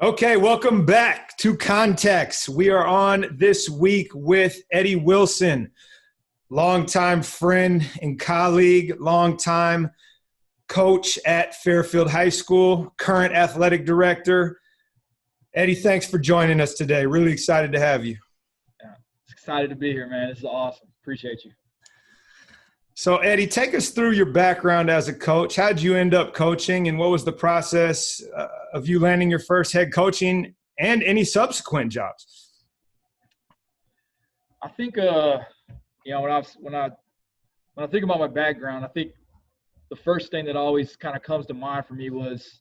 Okay, welcome back to Context. We are on this week with Eddie Wilson, longtime friend and colleague, longtime coach at Fairfield High School, current athletic director. Eddie, thanks for joining us today. Really excited to have you. Yeah, excited to be here, man. This is awesome. Appreciate you. So, Eddie, take us through your background as a coach. How did you end up coaching, and what was the process of you landing your first head coaching and any subsequent jobs? I think, when I think about my background, I think the first thing that always kind of comes to mind for me was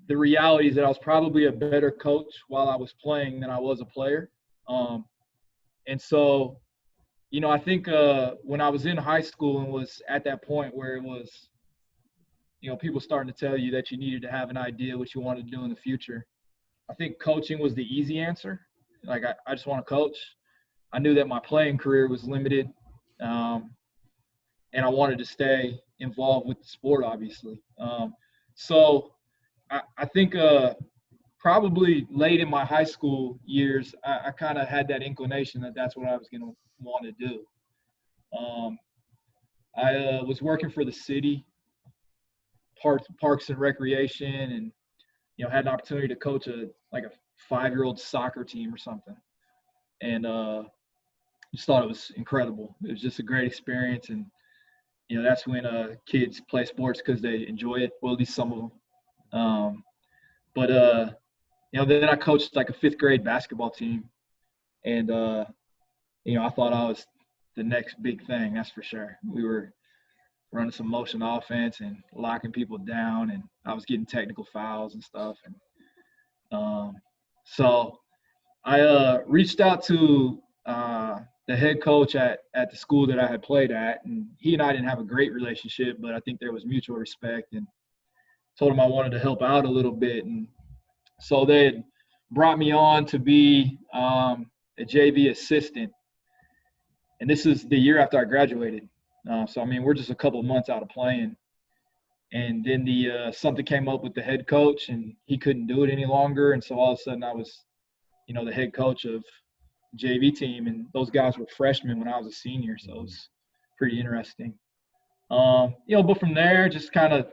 the reality is that I was probably a better coach while I was playing than I was a player. And so, I think when I was in high school and was at that point where it was, people starting to tell you that you needed to have an idea what you wanted to do in the future, I think coaching was the easy answer. Like, I just want to coach. I knew that my playing career was limited, and I wanted to stay involved with the sport, obviously. So I think probably late in my high school years, I kind of had that inclination that that's what I was going to want to do. I was working for the city, Parks and Recreation, and had an opportunity to coach a 5-year-old soccer team or something, and just thought it was incredible. It was just a great experience, and that's when kids play sports because they enjoy it. Well, at least some of them. But then I coached like a 5th grade basketball team, and I thought I was the next big thing. That's for sure. We were running some motion offense and locking people down, and I was getting technical fouls and stuff. And so I reached out to the head coach at the school that I had played at, and he and I didn't have a great relationship, but I think there was mutual respect, and told him I wanted to help out a little bit. And so they had brought me on to be a JV assistant, and this is the year after I graduated. So, we're just a couple of months out of playing. And then something came up with the head coach, and he couldn't do it any longer. And so all of a sudden I was, the head coach of JV team, and those guys were freshmen when I was a senior. So it was pretty interesting. But from there, just kind of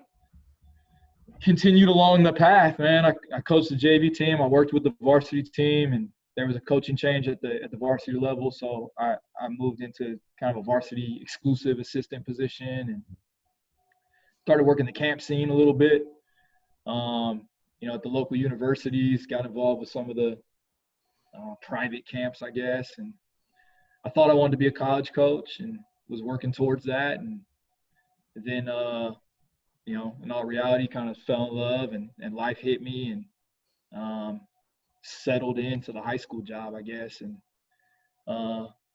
continued along the path, man. I coached the JV team. I worked with the varsity team, and there was a coaching change at the varsity level. So I moved into kind of a varsity exclusive assistant position and started working the camp scene a little bit. At the local universities, got involved with some of the private camps, I guess. And I thought I wanted to be a college coach and was working towards that. And then, in all reality, kind of fell in love, and life hit me, and settled into the high school job, I guess. And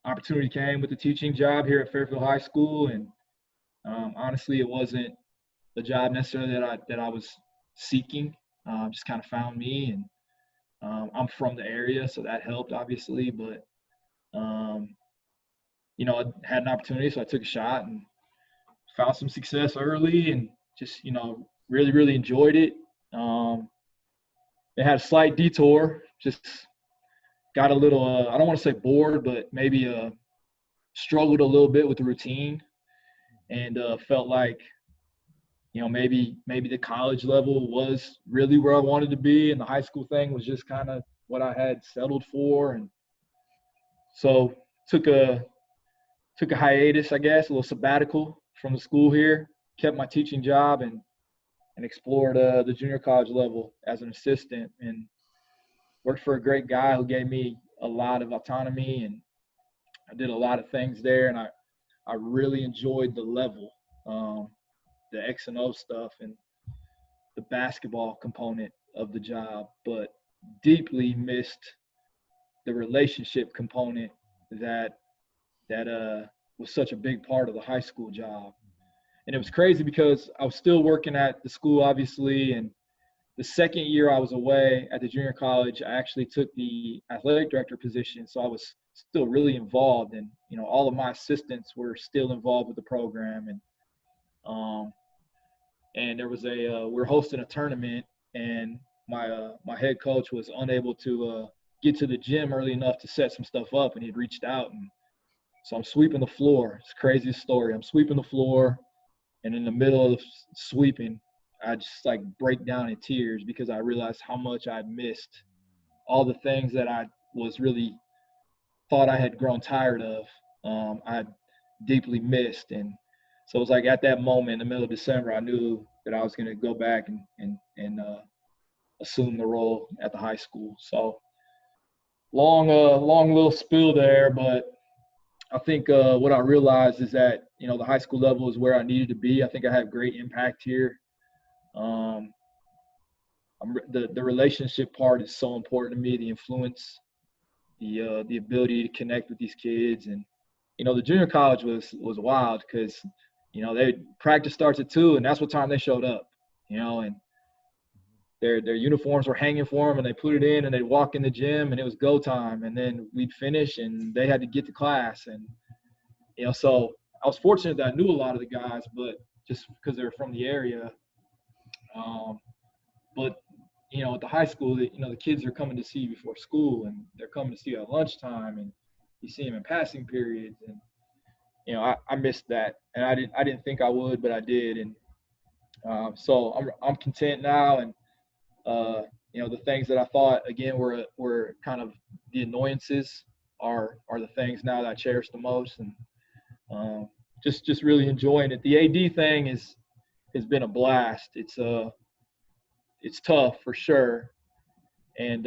opportunity came with the teaching job here at Fairfield High School. And honestly, it wasn't the job necessarily that I was seeking. Just kind of found me, and I'm from the area, so that helped, obviously. But I had an opportunity, so I took a shot and found some success early, and just really, really enjoyed it. It had a slight detour, just got a little I don't want to say bored, but maybe struggled a little bit with the routine, and felt like maybe the college level was really where I wanted to be, and the high school thing was just kind of what I had settled for. And so took a hiatus, I guess, a little sabbatical from the school here, kept my teaching job, and explored the junior college level as an assistant, and worked for a great guy who gave me a lot of autonomy, and I did a lot of things there, and I really enjoyed the level, the X and O stuff and the basketball component of the job, but deeply missed the relationship component that was such a big part of the high school job. And it was crazy because I was still working at the school, obviously, and the second year I was away at the junior college, I actually took the athletic director position. So I was still really involved, and all of my assistants were still involved with the program. And there was we were hosting a tournament and my head coach was unable to get to the gym early enough to set some stuff up, and he'd reached out, and so I'm sweeping the floor. It's the craziest story. I'm sweeping the floor, and in the middle of sweeping, I just like break down in tears because I realized how much I'd missed all the things that I was really thought I had grown tired of. I deeply missed, and so it was like at that moment in the middle of December, I knew that I was going to go back and assume the role at the high school. So long little spill there, but I think what I realized is that the high school level is where I needed to be. I think I have great impact here. Um, the relationship part is so important to me. The influence, the ability to connect with these kids, and the junior college was wild because they practice starts at 2, and that's what time they showed up. And their uniforms were hanging for them, and they put it in, and they'd walk in the gym, and it was go time, and then we'd finish, and they had to get to class, and so I was fortunate that I knew a lot of the guys, but just because they were from the area. But at the high school, the kids are coming to see you before school, and they're coming to see you at lunchtime, and you see them in passing periods, and I missed that, and I didn't think I would, but I did, and so I'm content now, and the things that I thought again were kind of the annoyances are the things now that I cherish the most, and just really enjoying it. The AD thing has been a blast. It's tough for sure, and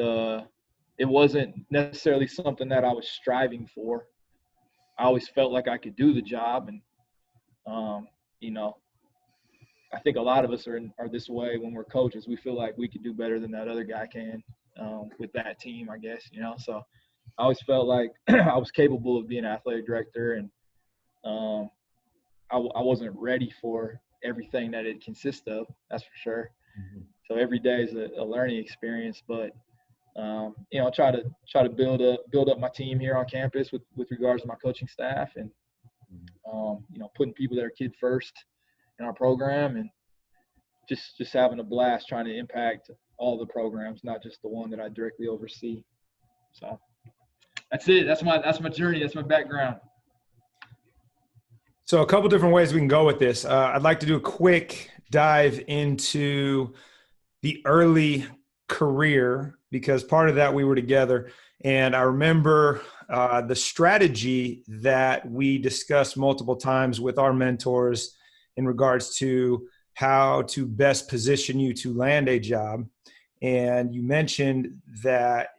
it wasn't necessarily something that I was striving for. I always felt like I could do the job, and I think a lot of us are this way when we're coaches. We feel like we could do better than that other guy can with that team, I guess. So I always felt like I was capable of being an athletic director, and I wasn't ready for everything that it consists of. That's for sure. Mm-hmm. So every day is a learning experience, but try to build up my team here on campus with regards to my coaching staff, and putting people that are kid first in our program, and just having a blast trying to impact all the programs, not just the one that I directly oversee. So that's it. That's my journey. That's my background. So a couple different ways we can go with this. I'd like to do a quick dive into the early career, because part of that we were together. And I remember the strategy that we discussed multiple times with our mentors in regards to how to best position you to land a job. And you mentioned that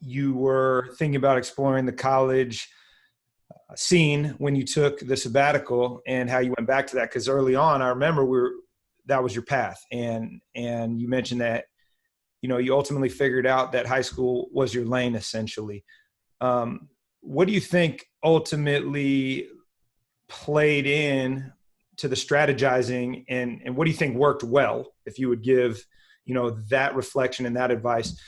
you were thinking about exploring the college scene when you took the sabbatical, and how you went back to that. Because early on, I remember that was your path. And you mentioned that, you ultimately figured out that high school was your lane, essentially. What do you think ultimately played in to the strategizing, and what do you think worked well, if you would give, that reflection and that advice?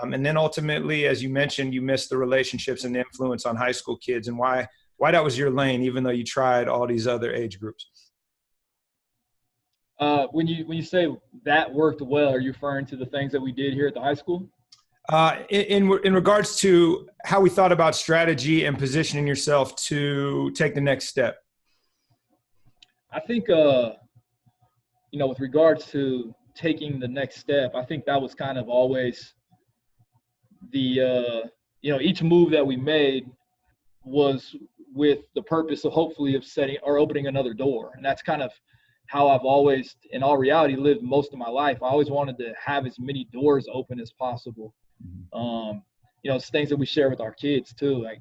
And then ultimately, as you mentioned, you missed the relationships and the influence on high school kids, and why that was your lane, even though you tried all these other age groups. When you say that worked well, are you referring to the things that we did here at the high school? In regards to how we thought about strategy and positioning yourself to take the next step. I think, with regards to taking the next step, I think that was kind of always the, each move that we made was with the purpose of hopefully of setting or opening another door. And that's kind of how I've always, in all reality, lived most of my life. I always wanted to have as many doors open as possible. It's things that we share with our kids too. Like,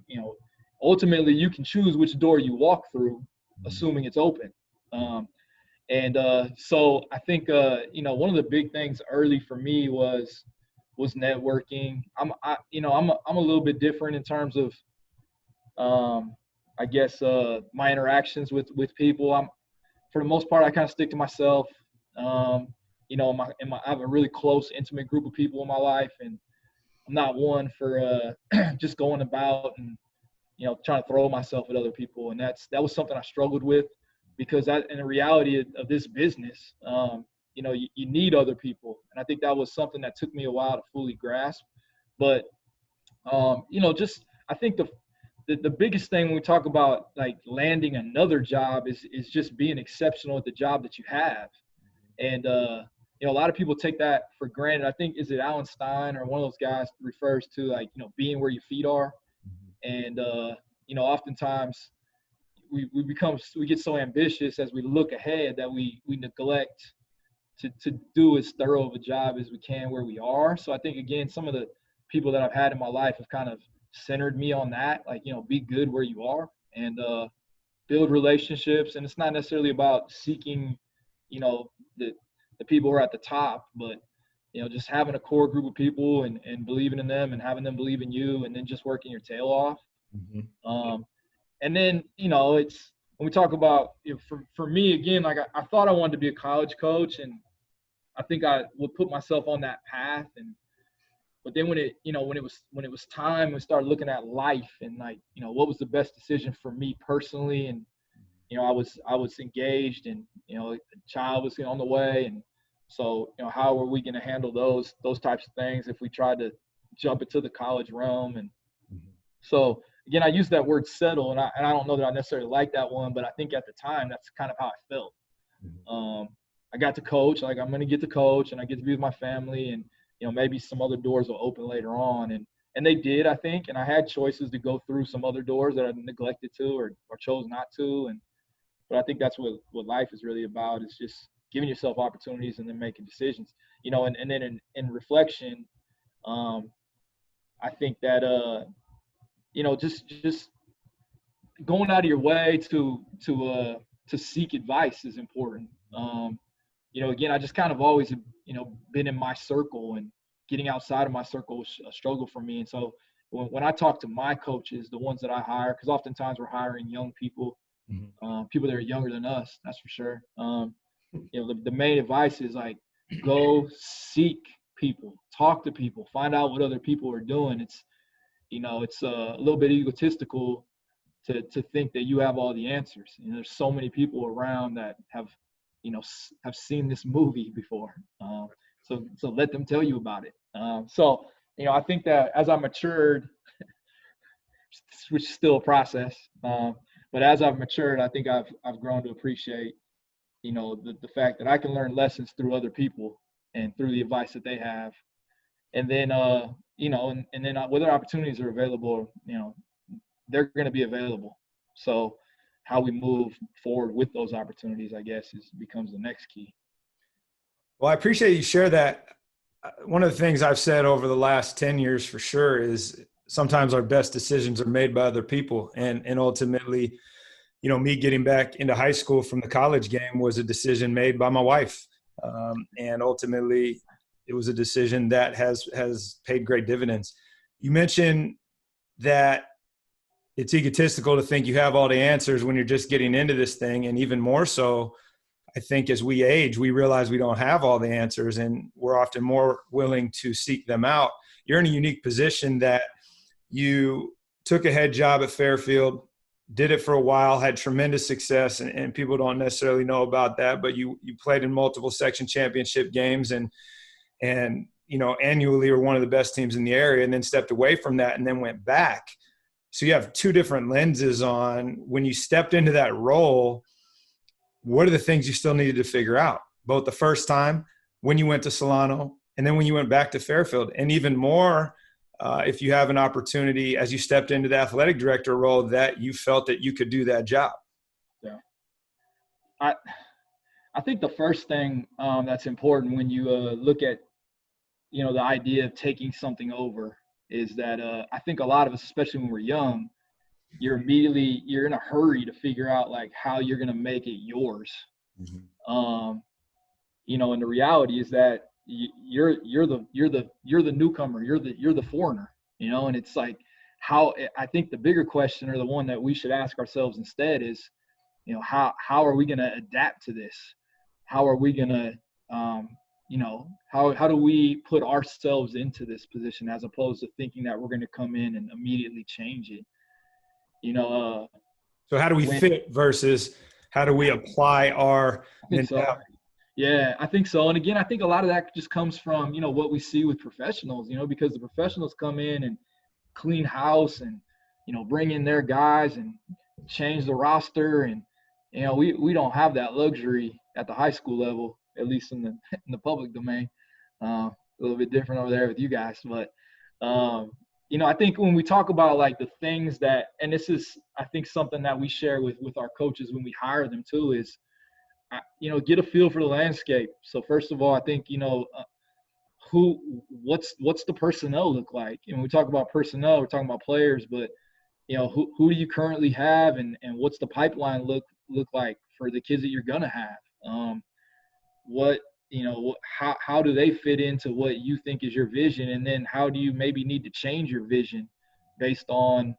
ultimately you can choose which door you walk through, assuming it's open. So I think, one of the big things early for me was networking. I'm a little bit different in terms of, I guess, my interactions with people. For the most part, I kind of stick to myself. I have a really close, intimate group of people in my life, and I'm not one for just going about and trying to throw myself at other people. And that was something I struggled with, because in the reality of this business, you need other people. And I think that was something that took me a while to fully grasp. But, just I think the biggest thing when we talk about like landing another job is just being exceptional at the job that you have. And, a lot of people take that for granted. I think, is it Alan Stein or one of those guys refers to like, being where your feet are. And, oftentimes we get so ambitious as we look ahead that we neglect to do as thorough of a job as we can where we are. So I think, again, some of the people that I've had in my life have kind of centered me on that, like, be good where you are and build relationships. And it's not necessarily about seeking, the people who are at the top, but, just having a core group of people and believing in them and having them believe in you, and then just working your tail off. And then, it's when we talk about, for me, again, like I thought I wanted to be a college coach, and I think I would put myself on that path. But then when it was time, we started looking at life and like, what was the best decision for me personally. And, I was engaged, and, a child was on the way. And so, how are we going to handle those types of things if we tried to jump into the college realm? And so, again, I use that word settle, and I don't know that I necessarily like that one, but I think at the time that's kind of how I felt. I got to coach, like I'm going to get to coach, and I get to be with my family, and maybe some other doors will open later on, and they did, I think. And I had choices to go through some other doors that I neglected to or chose not to. But I think that's what life is really about, is just giving yourself opportunities and then making decisions. And then in reflection, I think that just going out of your way to seek advice is important. Again, I just kind of always, been in my circle, and getting outside of my circle was a struggle for me. And so when I talk to my coaches, the ones that I hire, because oftentimes we're hiring young people, people that are younger than us, that's for sure. The main advice is like, go seek people, talk to people, find out what other people are doing. It's a little bit egotistical to think that you have all the answers. There's so many people around that have seen this movie before. So let them tell you about it. I think that as I matured, which is still a process, but as I've matured, I think I've grown to appreciate, the fact that I can learn lessons through other people and through the advice that they have. And then, whether opportunities are available, they're going to be available. So how we move forward with those opportunities, I guess, becomes the next key. Well, I appreciate you share that. One of the things I've said over the last 10 years for sure is sometimes our best decisions are made by other people. And ultimately, me getting back into high school from the college game was a decision made by my wife. And ultimately, it was a decision that has paid great dividends. You mentioned that it's egotistical to think you have all the answers when you're just getting into this thing. And even more so, I think as we age, we realize we don't have all the answers, and we're often more willing to seek them out. You're in a unique position that you took a head job at Fairfield, did it for a while, had tremendous success, and people don't necessarily know about that, but you played in multiple section championship games and annually were one of the best teams in the area, and then stepped away from that and then went back. So you have two different lenses on when you stepped into that role. What are the things you still needed to figure out, both the first time when you went to Solano and then when you went back to Fairfield? And even more, if you have an opportunity as you stepped into the athletic director role that you felt that you could do that job. Yeah. I think the first thing that's important when you look at, the idea of taking something over is that I think a lot of us, especially when we're young, you're in a hurry to figure out like how you're going to make it yours. And the reality is that you're the newcomer, you're the foreigner, and it's like how I think the bigger question, or the one that we should ask ourselves instead, is, how are we going to adapt to this? How are we going to, how do we put ourselves into this position as opposed to thinking that we're going to come in and immediately change it? So how do we fit versus how do we apply our mentality? Yeah, I think so. And again, I think a lot of that just comes from, what we see with professionals, because the professionals come in and clean house and, bring in their guys and change the roster. And, we don't have that luxury at the high school level, at least in the in the public domain. A little bit different over there with you guys. But, I think when we talk about like the things that, and this is, I think, something that we share with our coaches when we hire them too, is get a feel for the landscape. So first of all, I think what's the personnel look like? And when we talk about personnel, we're talking about players, but who do you currently have, and what's the pipeline look like for the kids that you're gonna have? What how do they fit into what you think is your vision, and then how do you maybe need to change your vision based on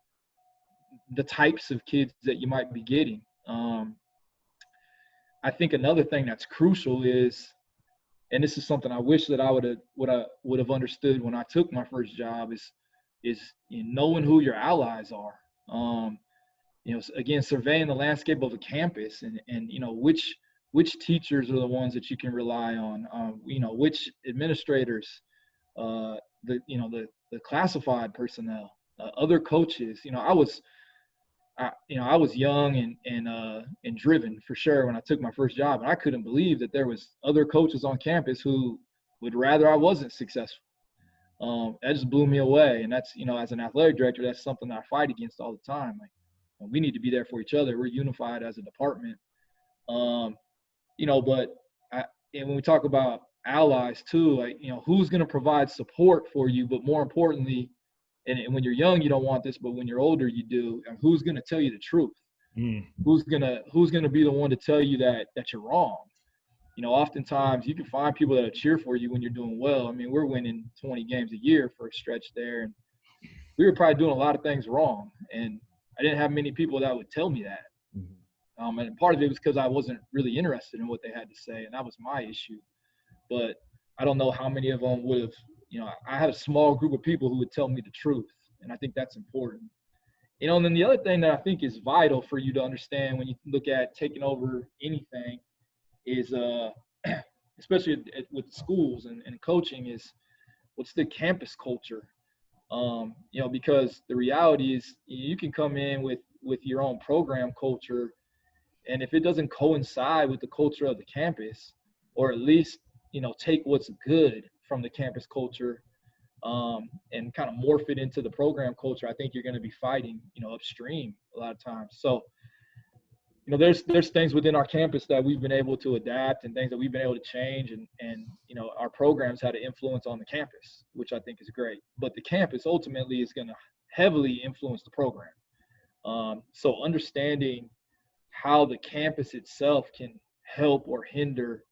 the types of kids that you might be getting? I think another thing that's crucial is, and this is something I wish that I would have understood when I took my first job, is knowing who your allies are. Again, surveying the landscape of a campus, and which teachers are the ones that you can rely on. Which administrators, the classified personnel, other coaches. I was young and driven for sure when I took my first job, and I couldn't believe that there was other coaches on campus who would rather I wasn't successful. That just blew me away, and that's as an athletic director, that's something that I fight against all the time. Like, we need to be there for each other. We're unified as a department. But and when we talk about allies too, like who's going to provide support for you, but more importantly. And when you're young, you don't want this, but when you're older, you do. And who's going to tell you the truth? Who's gonna be the one to tell you that you're wrong? Oftentimes you can find people that'll cheer for you when you're doing well. I mean, we're winning 20 games a year for a stretch there, and we were probably doing a lot of things wrong. And I didn't have many people that would tell me that. And part of it was because I wasn't really interested in what they had to say, and that was my issue. But I don't know how many of them would have. I had a small group of people who would tell me the truth, and I think that's important. And then the other thing that I think is vital for you to understand when you look at taking over anything is, especially with schools and coaching, is what's the campus culture? Because the reality is you can come in with your own program culture, and if it doesn't coincide with the culture of the campus, or at least take what's good from the campus culture and kind of morph it into the program culture, I think you're going to be fighting upstream a lot of times. So there's things within our campus that we've been able to adapt, and things that we've been able to change, and our programs had an influence on the campus, which I think is great. But the campus ultimately is going to heavily influence the program. So understanding how the campus itself can help or hinder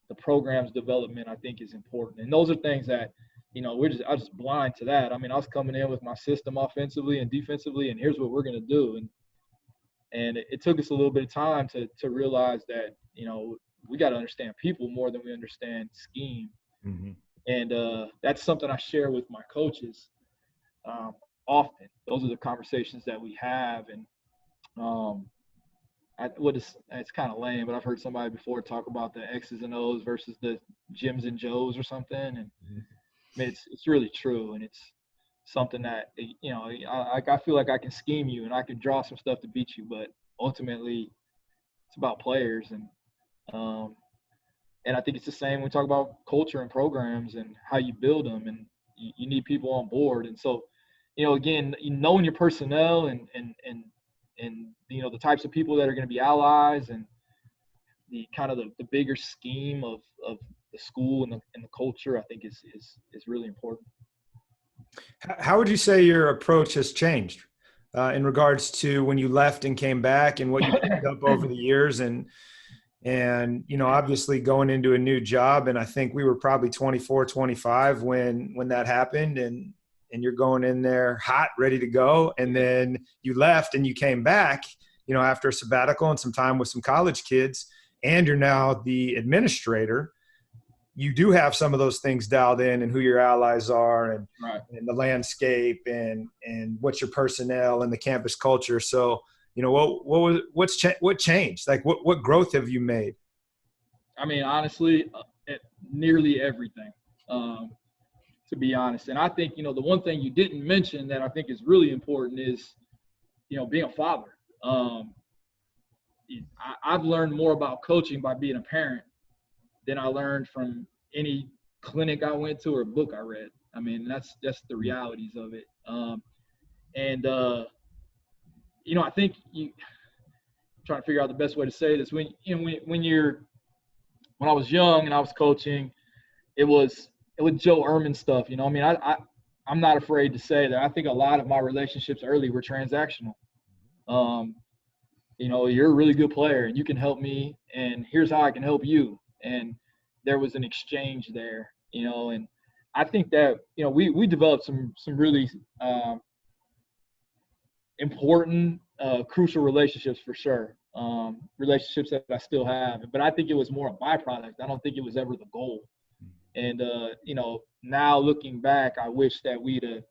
the program's development, I think, is important. And those are things that, I was just blind to that. I mean, I was coming in with my system offensively and defensively, and here's what we're going to do. And it took us a little bit of time to realize that, we got to understand people more than we understand scheme. And that's something I share with my coaches often. Those are the conversations that we have. And it's kind of lame, but I've heard somebody before talk about the X's and O's versus the Jims and Joes or something. And I mean, it's really true. And it's something that, I feel like I can scheme you and I can draw some stuff to beat you, but ultimately it's about players. And I think it's the same when we talk about culture and programs and how you build them, and you need people on board. And so, again, knowing your personnel and the types of people that are going to be allies, and the kind of the bigger scheme of the school and the culture, I think is really important. How would you say your approach has changed in regards to when you left and came back, and what you picked up over the years? And obviously going into a new job, and I think we were probably 24, 25 when that happened, and you're going in there hot, ready to go. And then you left and you came back, after a sabbatical and some time with some college kids, and you're now the administrator. You do have some of those things dialed in, and who your allies are, and, right, and the landscape, and what's your personnel and the campus culture. So, what changed? Like what growth have you made? I mean, honestly, nearly everything, to be honest. And I think, the one thing you didn't mention that I think is really important is, being a father. I've learned more about coaching by being a parent than I learned from any clinic I went to or book I read. I mean, that's the realities of it. And I think trying to figure out the best way to say this. When I was young and I was coaching, it was Joe Ehrman stuff. I mean, I'm not afraid to say that I think a lot of my relationships early were transactional. You're a really good player and you can help me, and here's how I can help you. And there was an exchange there, and I think that, we developed some really important, crucial relationships for sure. Relationships that I still have, but I think it was more a byproduct. I don't think it was ever the goal. And, now looking back, I wish that we'd have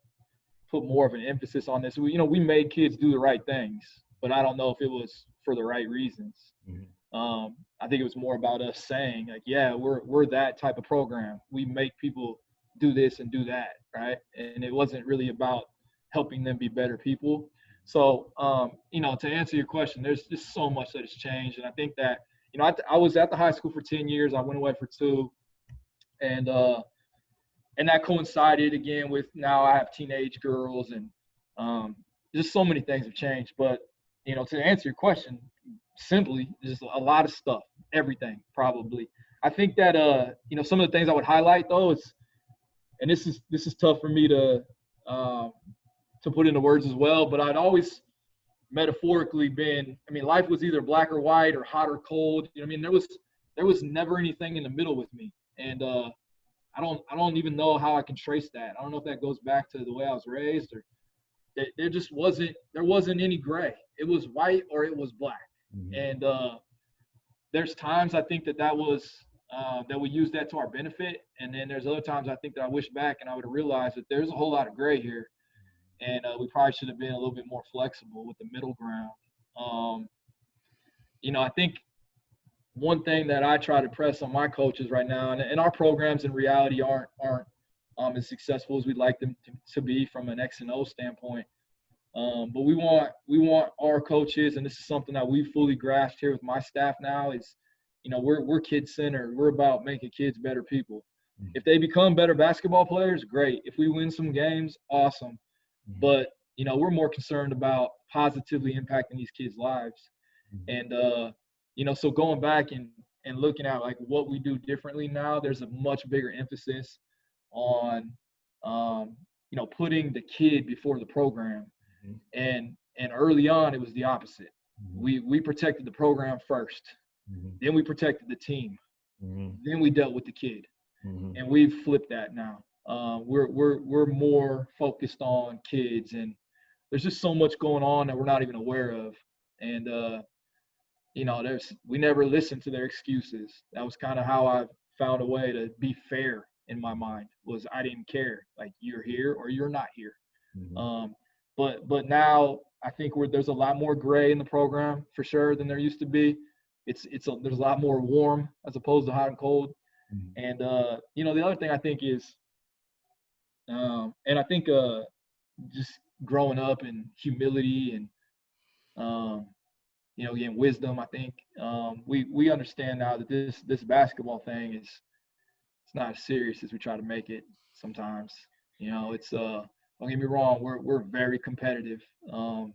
put more of an emphasis on this. We made kids do the right things, but I don't know if it was for the right reasons. Mm-hmm. I think it was more about us saying, like, yeah, we're that type of program. We make people do this and do that, right? And it wasn't really about helping them be better people. So, to answer your question, there's just so much that has changed. And I think that, I was at the high school for 10 years. I went away for 2. And that coincided again with now I have teenage girls, and just so many things have changed. But, to answer your question, simply, just a lot of stuff, everything probably. I think that, some of the things I would highlight though is, and this is tough for me to put into words as well, but I'd always metaphorically been, life was either black or white or hot or cold. There was never anything in the middle with me. And I don't even know how I can trace that. I don't know if that goes back to the way I was raised, or there wasn't any gray. It was white or it was black. Mm-hmm. And there's times I think that was that we use that to our benefit, and then there's other times I think that I wish back and I would have realized that there's a whole lot of gray here. And we probably should have been a little bit more flexible with the middle ground. I think one thing that I try to press on my coaches right now, and our programs in reality aren't as successful as we'd like them to be from an X and O standpoint. But we want our coaches, and this is something that we've fully grasped here with my staff now, is, we're kid centered. We're about making kids better people. Mm-hmm. If they become better basketball players, great. If we win some games, awesome. But, we're more concerned about positively impacting these kids' lives. And, so going back and looking at, like, what we do differently now, there's a much bigger emphasis on, putting the kid before the program. Mm-hmm. And early on, it was the opposite. Mm-hmm. We protected the program first. Mm-hmm. Then we protected the team. Mm-hmm. Then we dealt with the kid. Mm-hmm. And we've flipped that now. We're more focused on kids, and there's just so much going on that we're not even aware of. And we never listened to their excuses. That was kind of how I found a way to be fair in my mind, was I didn't care, like, you're here or you're not here. Mm-hmm. But now I think there's a lot more gray in the program for sure than there used to be. There's a lot more warm as opposed to hot and cold. Mm-hmm. And the other thing I think is, and I think just growing up in humility and again, wisdom, I think we understand now that this basketball thing it's not as serious as we try to make it sometimes. It's don't get me wrong, we're very competitive, and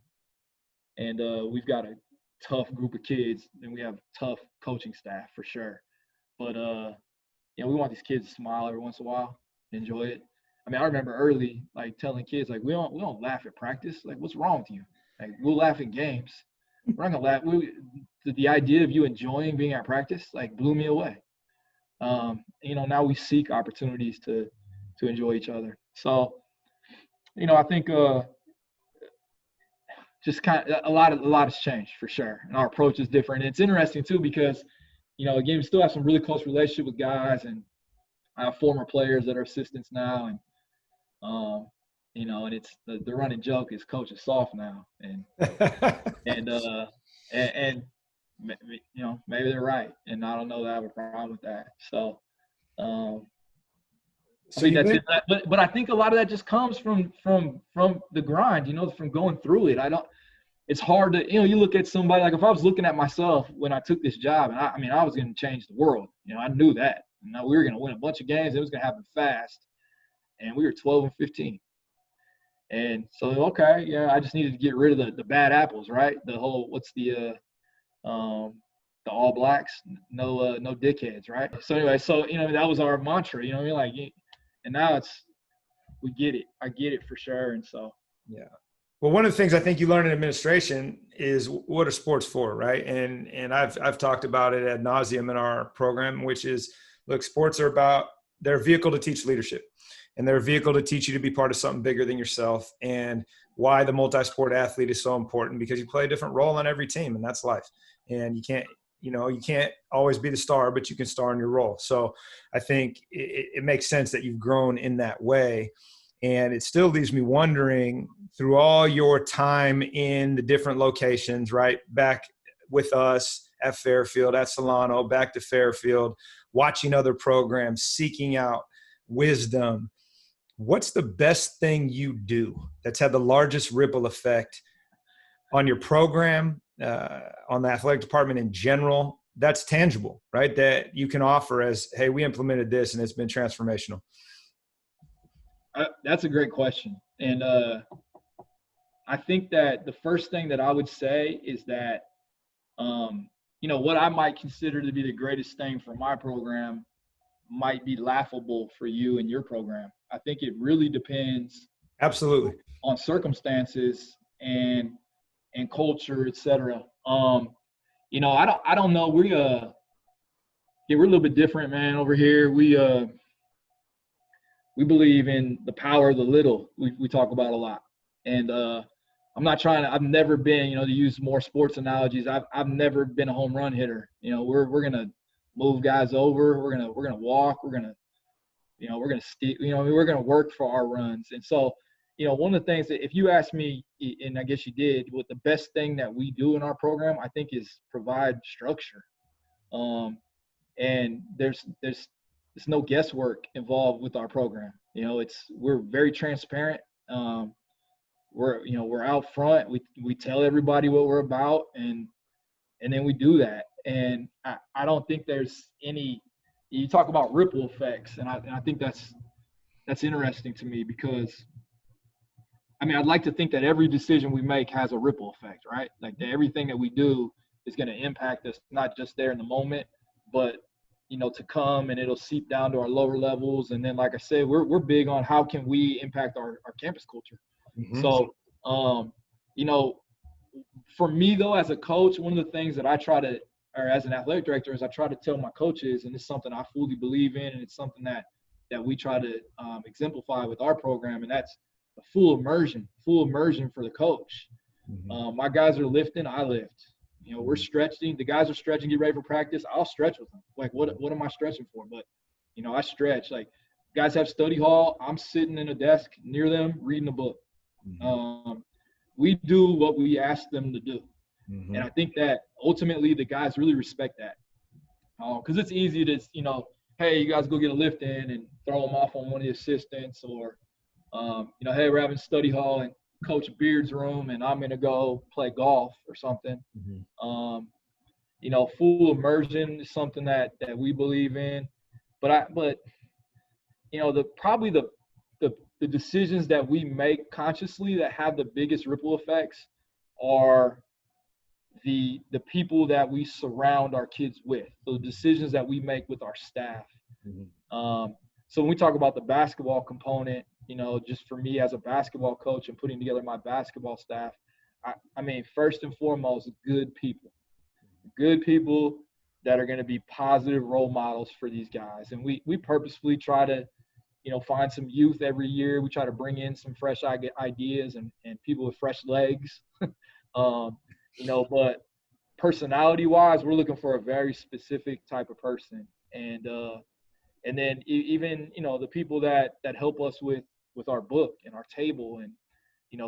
we've got a tough group of kids, and we have tough coaching staff for sure. But we want these kids to smile every once in a while, enjoy it. I remember early, like, telling kids, like, we don't laugh at practice. Like, what's wrong with you? Like, we'll laugh in games. We're not gonna laugh. The idea of you enjoying being at practice, like, blew me away. Now we seek opportunities to enjoy each other. So, I think just kind of a lot has changed for sure, and our approach is different. And it's interesting too because, again, we still have some really close relationship with guys, and I have former players that are assistants now, and and it's the running joke is coach is soft now, and and maybe they're right, and I don't know that I have a problem with that. So I So think you that's went, it. But I think a lot of that just comes from the grind, from going through it. It's hard to, you look at somebody, like if I was looking at myself when I took this job, and I was going to change the world. I knew that. We were going to win a bunch of games. It was going to happen fast. And we were 12 and 15. And so, okay, yeah, I just needed to get rid of the bad apples, right? The whole, what's the All Blacks, no dickheads, right? So anyway, that was our mantra, and now we get it. I get it for sure. And so, yeah. Well, one of the things I think you learn in administration is what are sports for, right? And I've talked about it ad nauseum in our program, which is, look, sports they're a vehicle to teach leadership, and they're a vehicle to teach you to be part of something bigger than yourself. And why the multi-sport athlete is so important, because you play a different role on every team, and that's life. And you can't always be the star, but you can star in your role. So I think it makes sense that you've grown in that way. And it still leaves me wondering, through all your time in the different locations, right? Back with us at Fairfield, at Solano, back to Fairfield, watching other programs, seeking out wisdom. What's the best thing you do that's had the largest ripple effect on your program, on the athletic department in general, that's tangible, right? That you can offer as, hey, we implemented this and it's been transformational. That's a great question. And I think that the first thing that I would say is that, what I might consider to be the greatest thing for my program might be laughable for you and your program. I think it really depends Absolutely on circumstances and culture, et cetera. I don't know. We're a little bit different, man, over here. We believe in the power of the little. We talk about a lot. And I've never been, to use more sports analogies, I've never been a home run hitter. We're gonna move guys over, we're gonna walk, we're gonna steal, we're gonna work for our runs. And so, one of the things that, if you ask me, and I guess you did, what the best thing that we do in our program, I think, is provide structure. And there's no guesswork involved with our program. We're very transparent. We're out front. We tell everybody what we're about, and then we do that. And I don't think there's any. You talk about ripple effects, and I think that's interesting to me, because I'd like to think that every decision we make has a ripple effect, right? Like everything that we do is going to impact us, not just there in the moment, but to come, and it'll seep down to our lower levels. And then, like I said, we're big on how can we impact our campus culture. Mm-hmm. So, for me though, as a coach, one of the things that as an athletic director, is I try to tell my coaches, and it's something I fully believe in, and it's something that we try to exemplify with our program, and that's a full immersion for the coach. Mm-hmm. My guys are lifting, I lift. We're stretching. The guys are stretching, get ready for practice. I'll stretch with them. Like, what am I stretching for? But, I stretch. Like, guys have study hall. I'm sitting in a desk near them reading a book. Mm-hmm. We do what we ask them to do. Mm-hmm. And I think that ultimately the guys really respect that. Because it's easy to, hey, you guys go get a lift in and throw them off on one of the assistants, or, hey, we're having study hall and Coach Beard's room, and I'm going to go play golf or something. Mm-hmm. Full immersion is something that we believe in. But probably the decisions that we make consciously that have the biggest ripple effects are the people that we surround our kids with. So the decisions that we make with our staff. Mm-hmm. So when we talk about the basketball component, just for me as a basketball coach and putting together my basketball staff, first and foremost, good people that are going to be positive role models for these guys. And we purposefully try to, find some youth every year. We try to bring in some fresh ideas and people with fresh legs. But personality wise, we're looking for a very specific type of person. And then even, the people that help us with our book and our table, and,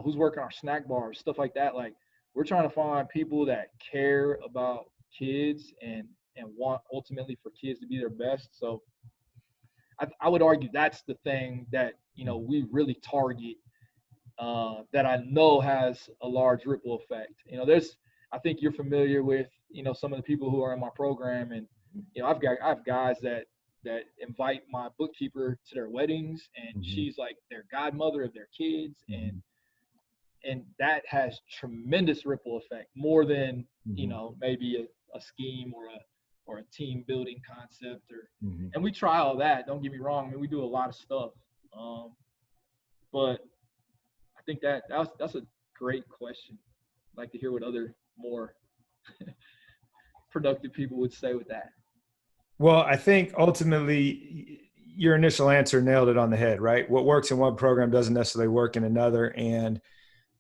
who's working our snack bars, stuff like that. Like, we're trying to find people that care about kids and want ultimately for kids to be their best. So I would argue that's the thing that, you know, we really target, that I know has a large ripple effect. You know, I think you're familiar with, you know, some of the people who are in my program, and, you know, I have guys that invite my bookkeeper to their weddings, and she's like their godmother of their kids, and that has tremendous ripple effect, more than, you know, maybe a scheme or a team building concept, or and we try all that, don't get me wrong. I mean, we do a lot of stuff, but I think that's a great question. I'd like to hear what other more productive people would say with that. Well, I think ultimately your initial answer nailed it on the head, right? What works in one program doesn't necessarily work in another. And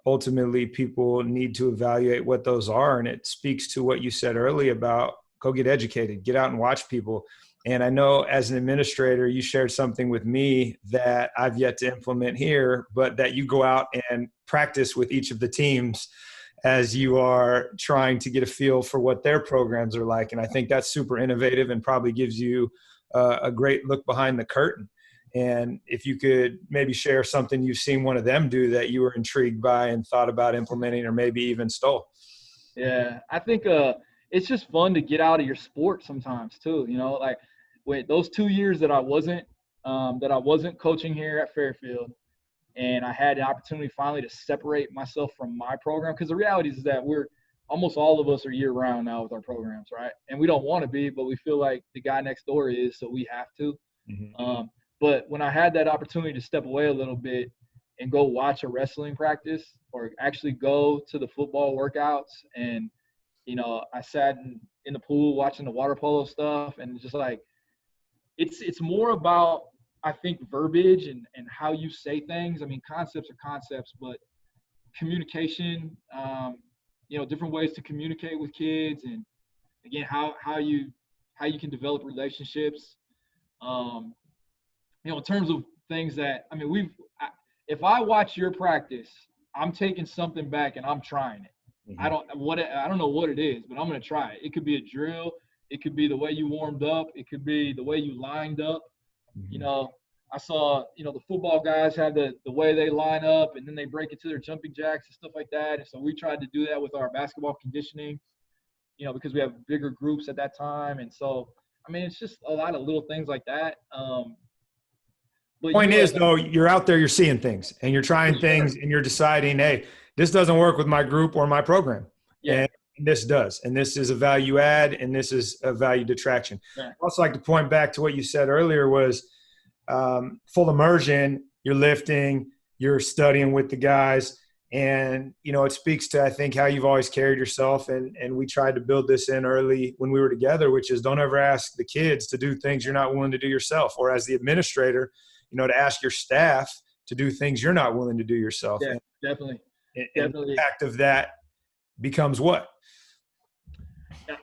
ultimately people need to evaluate what those are. And it speaks to what you said earlier about go get educated, get out and watch people. And I know as an administrator, you shared something with me that I've yet to implement here, but that you go out and practice with each of the teams as you are trying to get a feel for what their programs are like. And I think that's super innovative and probably gives you a great look behind the curtain. And if you could maybe share something you've seen one of them do that you were intrigued by and thought about implementing, or maybe even stole. Yeah, I think it's just fun to get out of your sport sometimes too. You know, like with those 2 years that I wasn't coaching here at Fairfield, and I had the opportunity finally to separate myself from my program, because the reality is that we're almost all of us are year round now with our programs, right? And we don't want to be, but we feel like the guy next door is, so we have to. But when I had that opportunity to step away a little bit and go watch a wrestling practice, or actually go to the football workouts, and, you know, I sat in the pool watching the water polo stuff, and just like, it's more about, I think, verbiage and how you say things. I mean, concepts are concepts, but communication, you know, different ways to communicate with kids, and again, how you can develop relationships. You know, in terms of things that, I mean, if I watch your practice, I'm taking something back and I'm trying it. I don't know what it is, but I'm going to try it. It could be a drill. It could be the way you warmed up. It could be the way you lined up. You know, I saw, you know, the football guys have the way they line up, and then they break into their jumping jacks and stuff like that. And so we tried to do that with our basketball conditioning, you know, because we have bigger groups at that time. And so, I mean, it's just a lot of little things like that. But Point is, though, you're out there, you're seeing things, and you're trying things, and you're deciding, hey, this doesn't work with my group or my program. Yeah. And this does. And this is a value add, and this is a value detraction. Yeah. I'd also like to point back to what you said earlier was full immersion, you're lifting, you're studying with the guys. And, you know, it speaks to, I think, how you've always carried yourself. And we tried to build this in early when we were together, which is don't ever ask the kids to do things you're not willing to do yourself. Or as the administrator, you know, to ask your staff to do things you're not willing to do yourself. Yeah, definitely. And definitely. the impact of that becomes what? Yeah.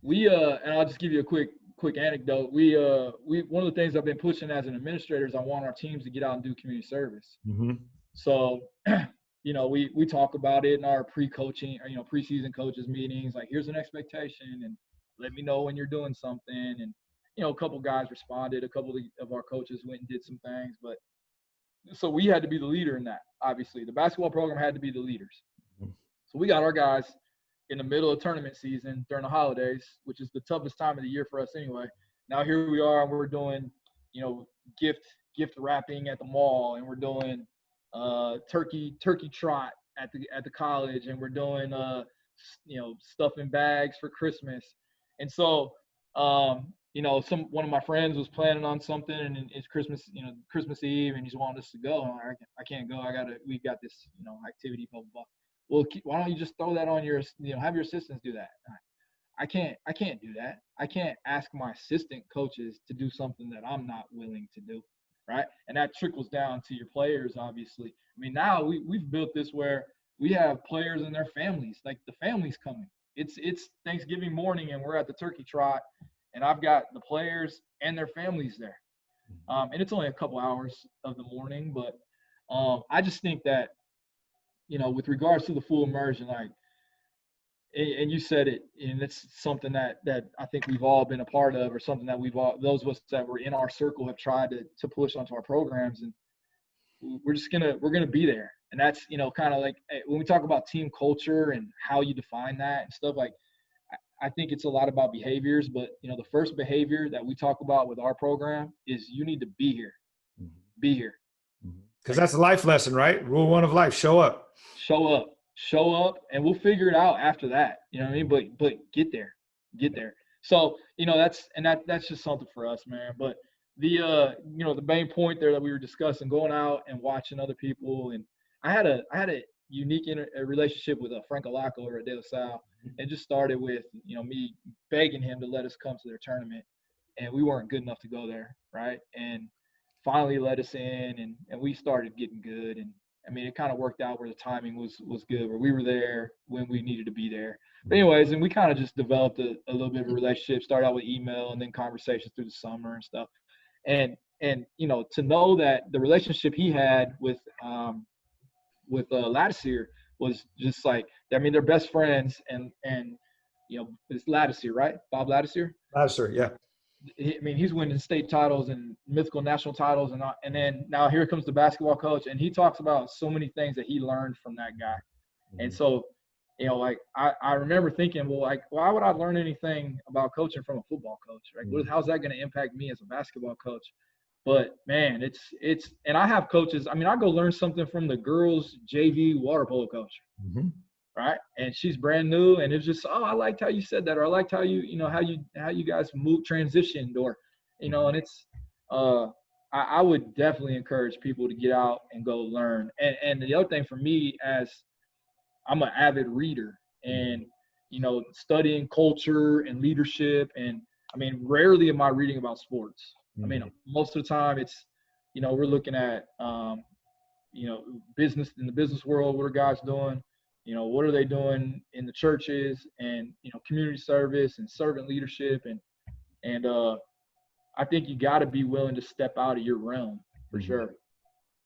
We and I'll just give you a quick anecdote. We one of the things I've been pushing as an administrator is I want our teams to get out and do community service. So, you know, we talk about it in our pre-coaching, or, you know, preseason coaches meetings. Like, here's an expectation, and let me know when you're doing something. And, you know, a couple guys responded. A couple of our coaches went and did some things. But so we had to be the leader in that. Obviously, the basketball program had to be the leaders. So we got our guys in the middle of tournament season during the holidays, which is the toughest time of the year for us anyway. Now here we are, and we're doing, you know, gift wrapping at the mall, and we're doing turkey trot at the college, and we're doing you know, stuff in bags for Christmas. And so you know, one of my friends was planning on something, and it's Christmas, you know, Christmas Eve, and he's wanting us to go. And I'm like, I can't go. We've got this, you know, activity, blah, blah, blah. Well, why don't you just throw that on your, you know, have your assistants do that? I can't do that. I can't ask my assistant coaches to do something that I'm not willing to do, right? And that trickles down to your players, obviously. I mean, now we've built this where we have players and their families, like the family's coming. It's Thanksgiving morning, and we're at the turkey trot, and I've got the players and their families there. And it's only a couple hours of the morning, but I just think that, you know, with regards to the full immersion, like, and you said it, and it's something that I think we've all been a part of, or something that those of us that were in our circle have tried to push onto our programs, and we're gonna be there. And that's, kind of like when we talk about team culture and how you define that and stuff, like I think it's a lot about behaviors, but the first behavior that we talk about with our program is you need to be here. Be here. Because that's a life lesson, right? Rule 1 of life: show up. Show up, and we'll figure it out after that. You know what I mean? But get there. So, that's just something for us, man. But the main point there that we were discussing, going out and watching other people, and I had a unique relationship with Frank Alaco over at De La Salle. It just started with, me begging him to let us come to their tournament, and we weren't good enough to go there, right? And finally let us in, and we started getting good. And I mean, it kind of worked out where the timing was good, where we were there when we needed to be there. But anyways, and we kind of just developed a little bit of a relationship, started out with email and then conversations through the summer and stuff. And to know that the relationship he had with Lattiser was just like, I mean, they're best friends, and it's Lattiser, right? Bob Lattiser? Lattiser, yeah. I mean, he's winning state titles and mythical national titles, and then now here comes the basketball coach, and he talks about so many things that he learned from that guy. And so, like I remember thinking, well, like, why would I learn anything about coaching from a football coach? Right? How's that going to impact me as a basketball coach? But man, it's and I have coaches. I mean, I go learn something from the girls' JV water polo coach, right? And she's brand new, and it's just, I liked how you said that, or I liked how you how you guys transitioned, or and it's I would definitely encourage people to get out and go learn. And the other thing for me, as I'm an avid reader, and studying culture and leadership, and I mean, rarely am I reading about sports. I mean, most of the time it's, we're looking at, business, in the business world, what are guys doing? What are they doing in the churches, and, community service and servant leadership. And I think you got to be willing to step out of your realm for sure.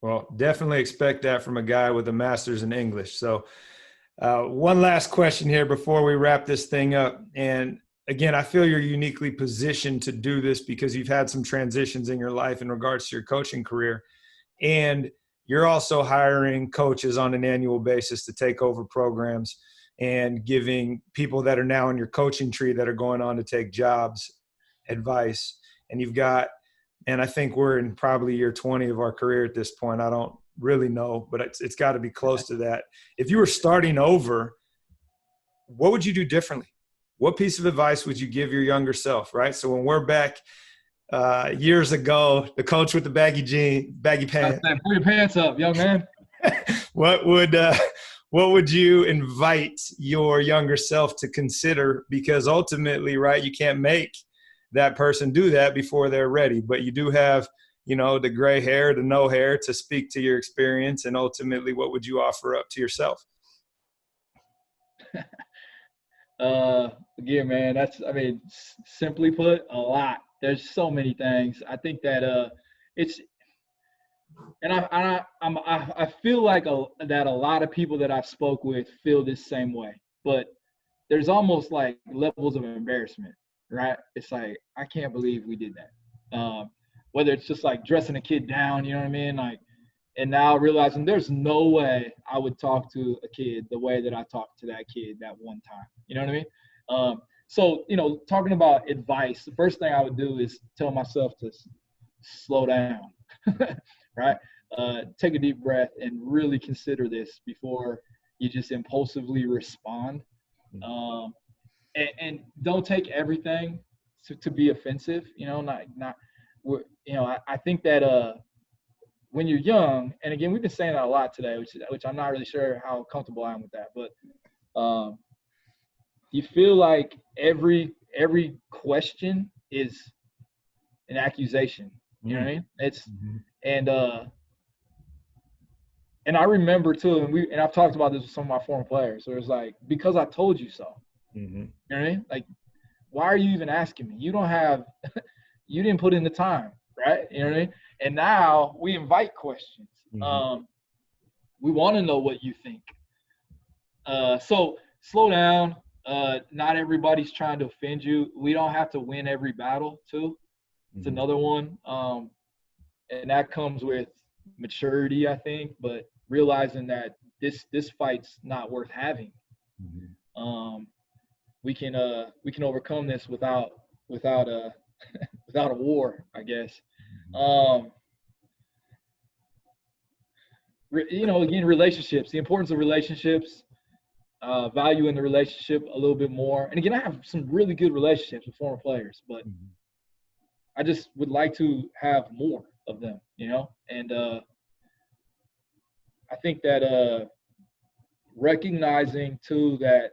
Well, definitely expect that from a guy with a master's in English. So one last question here before we wrap this thing up. And again, I feel you're uniquely positioned to do this because you've had some transitions in your life in regards to your coaching career. And you're also hiring coaches on an annual basis to take over programs and giving people that are now in your coaching tree that are going on to take jobs advice. And you've got, and I think we're in probably year 20 of our career at this point. I don't really know, but it's got to be close to that. If you were starting over, what would you do differently? What piece of advice would you give your younger self, right? So when we're back years ago, the coach with the baggy pants. Pull your pants up, young man. What would you invite your younger self to consider? Because ultimately, right, you can't make that person do that before they're ready. But you do have, the gray hair, the no hair to speak to your experience. And ultimately, what would you offer up to yourself? Again, man, simply put, a lot. There's so many things. I think that it's, and I feel like that a lot of people that I've spoke with feel this same way, but there's almost like levels of embarrassment, right? It's like, I can't believe we did that. Whether it's just like dressing a kid down, you know what I mean? Like, and now realizing there's no way I would talk to a kid the way that I talked to that kid that one time. You know what I mean? So, talking about advice, the first thing I would do is tell myself to slow down, right? Take a deep breath and really consider this before you just impulsively respond. And don't take everything to be offensive, I think that when you're young, and again, we've been saying that a lot today, which I'm not really sure how comfortable I am with that, but you feel like every question is an accusation. You know what I mean? It's and I remember too, and I've talked about this with some of my former players. So it's like, because I told you so. You know what I mean? Like, why are you even asking me? You don't have, you didn't put in the time, right? You know what I mean? And now we invite questions. We want to know what you think. So slow down. not everybody's trying to offend you. We don't have to win every battle too. It's another one. And that comes with maturity, I think, but realizing that this fight's not worth having. We can overcome this without a without a war, I guess. Again, relationships, the importance of relationships, value in the relationship a little bit more. And again, I have some really good relationships with former players, but I just would like to have more of them, and I think that recognizing too that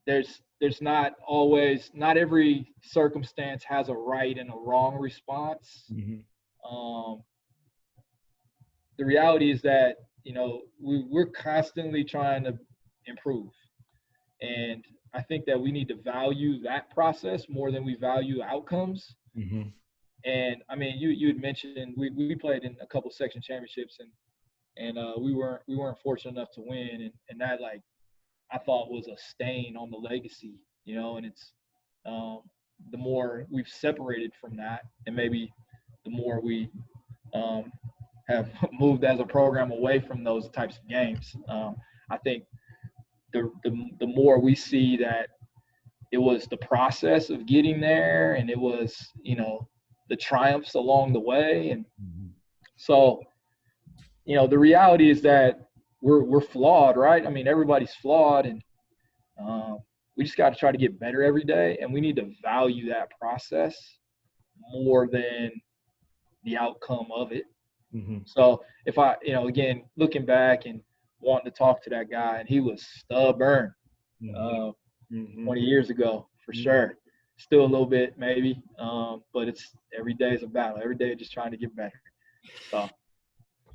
there's not every circumstance has a right and a wrong response. The reality is that we're constantly trying to improve, and I think that we need to value that process more than we value outcomes. And I mean, you had mentioned we played in a couple section championships, and we weren't fortunate enough to win, and that, like, I thought was a stain on the legacy, and it's the more we've separated from that, and maybe the more we have moved as a program away from those types of games. I think the more we see that it was the process of getting there, and it was, the triumphs along the way. And so, the reality is that we're flawed, right? I mean, everybody's flawed, and we just got to try to get better every day, and we need to value that process more than the outcome of it. So if I, again, looking back and wanting to talk to that guy, and he was stubborn 20 years ago, for sure. Still a little bit, maybe, but it's every day is a battle. Every day just trying to get better. So.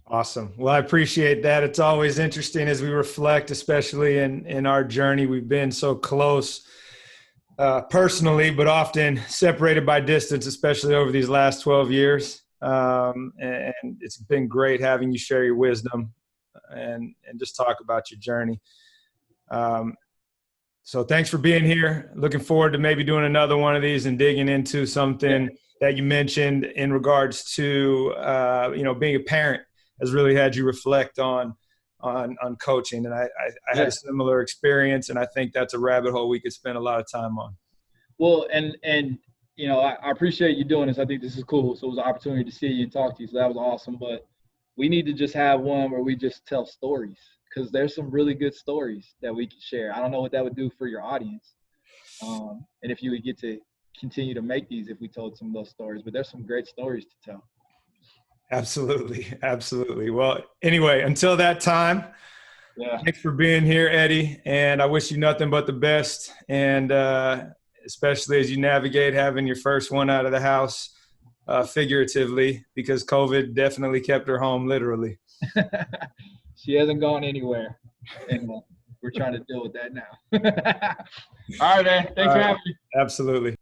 Awesome. Well, I appreciate that. It's always interesting as we reflect, especially in our journey. We've been so close personally, but often separated by distance, especially over these last 12 years. And it's been great having you share your wisdom and just talk about your journey. So thanks for being here. Looking forward to maybe doing another one of these and digging into something that you mentioned in regards to, being a parent has really had you reflect on coaching. And I had a similar experience, and I think that's a rabbit hole we could spend a lot of time on. Well, and I appreciate you doing this. I think this is cool. So it was an opportunity to see you and talk to you. So that was awesome. But we need to just have one where we just tell stories, because there's some really good stories that we can share. I don't know what that would do for your audience. And if you would get to continue to make these, if we told some of those stories, but there's some great stories to tell. Absolutely. Absolutely. Well, anyway, until that time, thanks for being here, Eddie. And I wish you nothing but the best. And especially as you navigate having your first one out of the house, figuratively, because COVID definitely kept her home literally. She hasn't gone anywhere. And we're trying to deal with that now. All right, man. Thanks for having me. Absolutely.